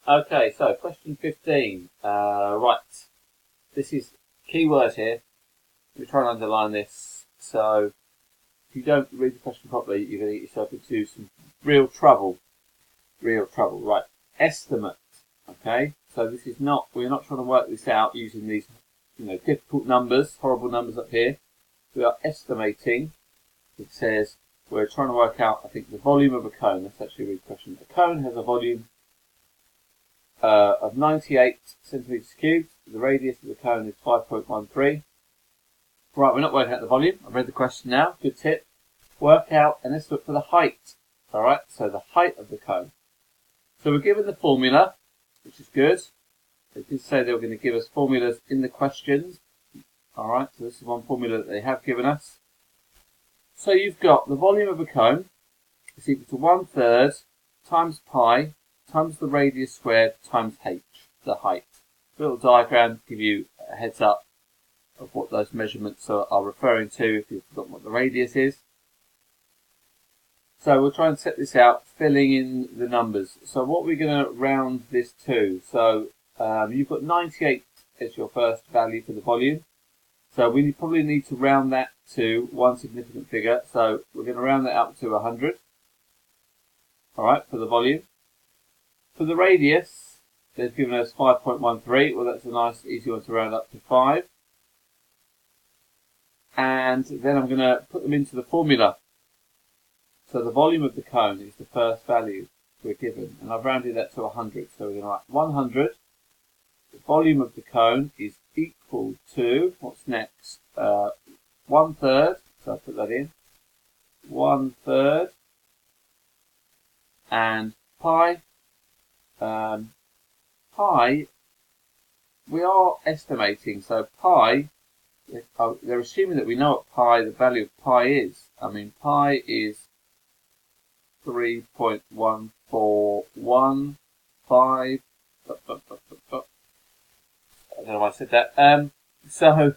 Okay, so question 15. Right, this is key word here. We're trying to underline this. So if you don't read the question properly, you're going to get yourself into some real trouble. Real trouble. Right, estimate. Okay, so this is not. We're not trying to work this out using these, difficult numbers, horrible numbers up here. We are estimating. It says we're trying to work out, I think, the volume of a cone. Let's actually read the question. A cone has a volume of 98 centimetres cubed. The radius of the cone is 5.13. Right, we're not working out the volume. I've read the question now. Good tip. Work out an estimate for the height. Alright, so the height of the cone. So we're given the formula, which is good. They did say they were going to give us formulas in the questions. Alright, so this is one formula that they have given us. So you've got the volume of a cone is equal to 1/3 times pi times the radius squared times h, the height. A little diagram to give you a heads up of what those measurements are referring to if you've forgotten what the radius is. So we'll try and set this out, filling in the numbers. So what we're going to round this to. So you've got 98 as your first value for the volume. So we probably need to round that to one significant figure. So we're going to round that up to 100. Alright, for the volume. For the radius, they've given us 5.13. Well, that's a nice, easy one to round up to 5. And then I'm going to put them into the formula. So the volume of the cone is the first value we're given. And I've rounded that to 100. So we're going to write 100. The volume of the cone is equal to, what's next? 1/3. So I'll put that in. 1/3. And pi. Pi, we are estimating. So pi, they're assuming that we know what pi, the value of pi is. I mean, pi is 3.1415. I don't know why I said that. So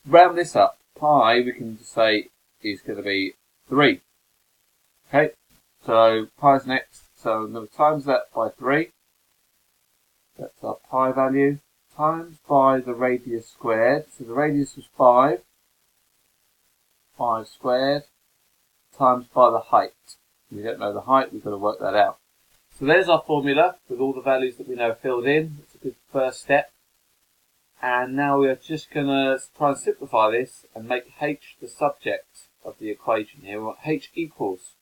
round this up. Pi, we can just say, is going to be 3. Okay, so pi's next. So I'm going to times that by 3. That's our pi value. Times by the radius squared. So the radius was 5. 5 squared. Times by the height. We don't know the height, we've got to work that out. So there's our formula with all the values that we know filled in. It's a good first step. And now we are just going to try and simplify this and make h the subject of the equation here. We want h equals.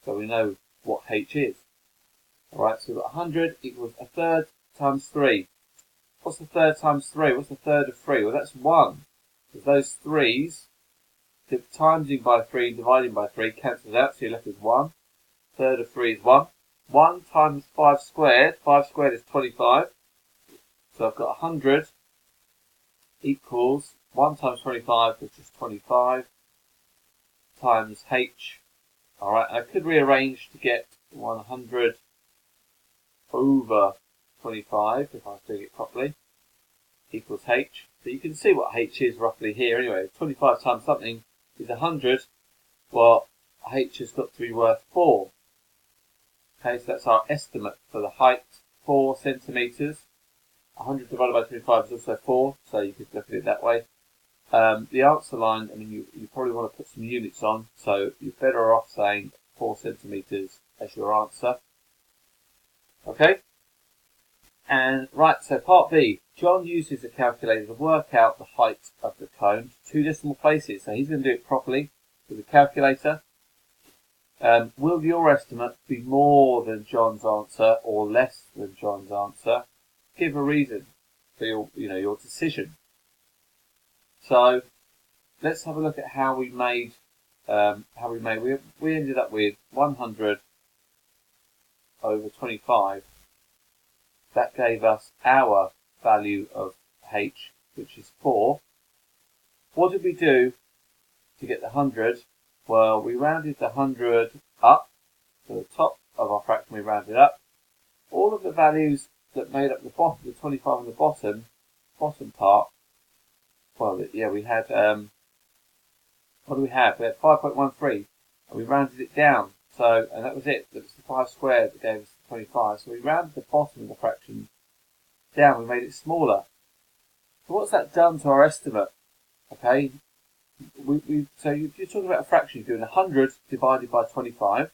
So we know what h is. Alright, so we've got 100 equals 1/3 times 3. What's 1/3 times 3? What's 1/3 of 3? Well, that's 1. Because those 3's, timesing by 3 and dividing by 3 cancels out, so you're left with 1. 1/3 of 3 is 1. 1 times 5 squared. 5 squared is 25. So I've got 100 equals 1 times 25, which is 25, times h. Alright, I could rearrange to get 100 over 25, if I was doing it properly, equals h. So you can see what h is roughly here anyway. 25 times something is 100. Well, h has got to be worth 4. Okay, so that's our estimate for the height, 4 centimetres. 100 divided by 25 is also 4, so you could look at it that way. The answer line, I mean, you probably want to put some units on, so you're better off saying 4 centimetres as your answer. Okay? And right, so part B. John uses a calculator to work out the height of the cone to 2 decimal places. So he's going to do it properly with a calculator. Will your estimate be more than John's answer or less than John's answer? Give a reason for your decision. So let's have a look at how we made. We ended up with 100 over 25. That gave us our value of h, which is 4. What did we do to get the 100? Well, we rounded the 100 up to the top of our fraction. We rounded up. All of the values that made up the bottom, the 25 on the bottom part. Well, yeah, we had. What do we have? We had 5.13, and we rounded it down. So, and that was it. That was the 5 squared that gave us 25. So we rounded the bottom of the fraction down. We made it smaller. So what's that done to our estimate? Okay, so you're talking about a fraction. You're doing 100 divided by 25.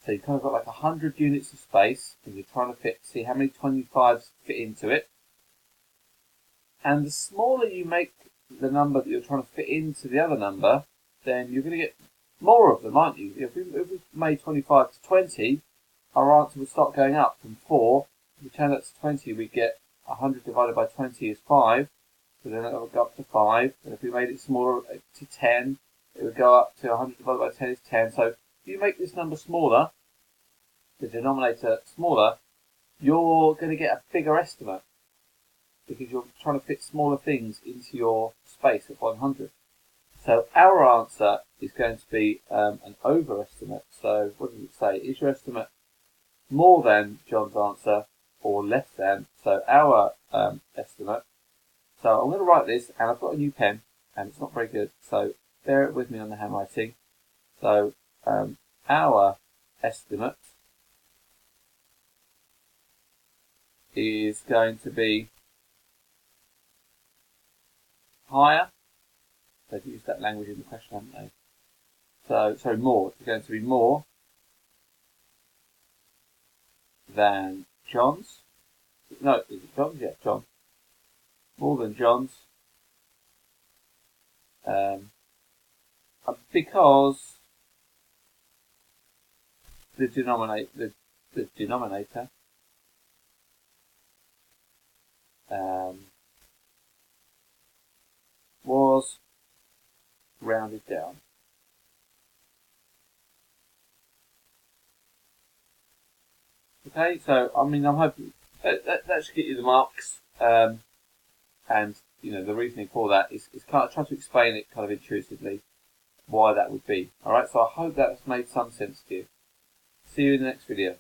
So you've kind of got like 100 units of space, and you're trying to see how many 25s fit into it. And the smaller you make the number that you're trying to fit into the other number, then you're going to get more of them, aren't you? If we made 25 to 20, our answer would start going up from 4. If we turn that to 20, we get 100 divided by 20 is 5. So then it would go up to 5. And if we made it smaller to 10, it would go up to 100 divided by 10 is 10. So if you make this number smaller, the denominator smaller, you're going to get a bigger estimate because you're trying to fit smaller things into your space of 100. So our answer is going to be an overestimate. So what does it say? Is your estimate more than John's answer or less than? So our estimate. So I'm going to write this, and I've got a new pen, and it's not very good. So bear with me on the handwriting. So our estimate is going to be higher. They've used that language in the question, haven't they? So, sorry, more. It's going to be more than John's. No, is it John's? Yeah, John. More than John's. Because the denominator was rounded down. Okay, so I mean, I'm hoping that should get you the marks, and you know the reasoning for that is kind of trying to explain it kind of intuitively why that would be. All right, so I hope that's made some sense to you. See you in the next video.